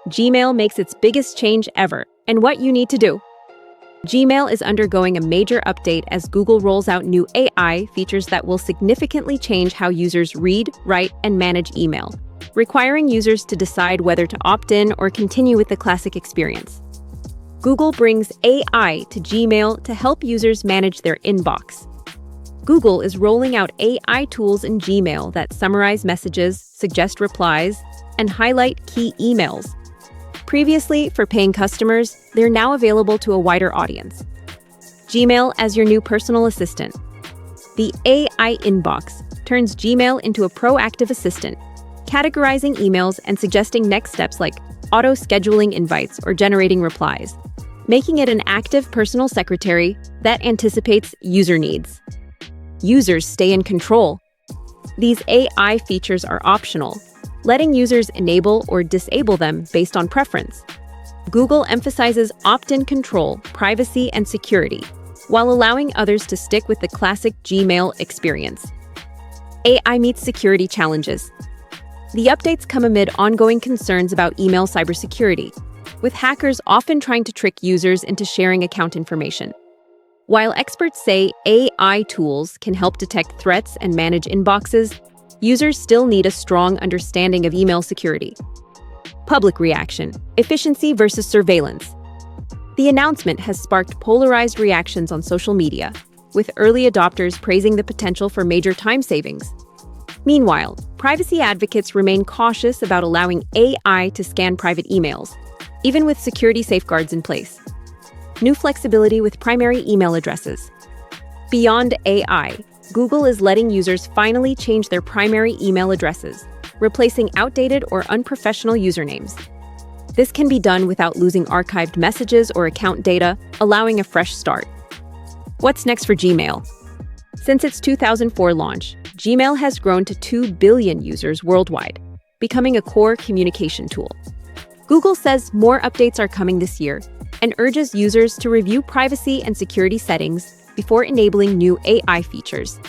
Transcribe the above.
Gmail makes its biggest change ever, and what you need to do. Gmail is undergoing a major update as Google rolls out new AI features that will significantly change how users read, write, and manage email, requiring users to decide whether to opt in or continue with the classic experience. Google brings AI to Gmail to help users manage their inbox. Google is rolling out AI tools in Gmail that summarize messages, suggest replies, and highlight key emails. Previously, for paying customers, they're now available to a wider audience. Gmail as your new personal assistant. The AI Inbox turns Gmail into a proactive assistant, categorizing emails and suggesting next steps like auto-scheduling invites or generating replies, making it an active personal secretary that anticipates user needs. Users stay in control. These AI features are optional, letting users enable or disable them based on preference. Google emphasizes opt-in control, privacy, and security, while allowing others to stick with the classic Gmail experience. AI meets security challenges. The updates come amid ongoing concerns about email cybersecurity, with hackers often trying to trick users into sharing account information. While experts say AI tools can help detect threats and manage inboxes, users still need a strong understanding of email security. Public reaction: efficiency versus surveillance. The announcement has sparked polarized reactions on social media, with early adopters praising the potential for major time savings. Meanwhile, privacy advocates remain cautious about allowing AI to scan private emails, even with security safeguards in place. New flexibility with primary email addresses. Beyond AI, Google is letting users finally change their primary email addresses, replacing outdated or unprofessional usernames. This can be done without losing archived messages or account data, allowing a fresh start. What's next for Gmail? Since its 2004 launch, Gmail has grown to 2 billion users worldwide, becoming a core communication tool. Google says more updates are coming this year and urges users to review privacy and security settings before enabling new AI features.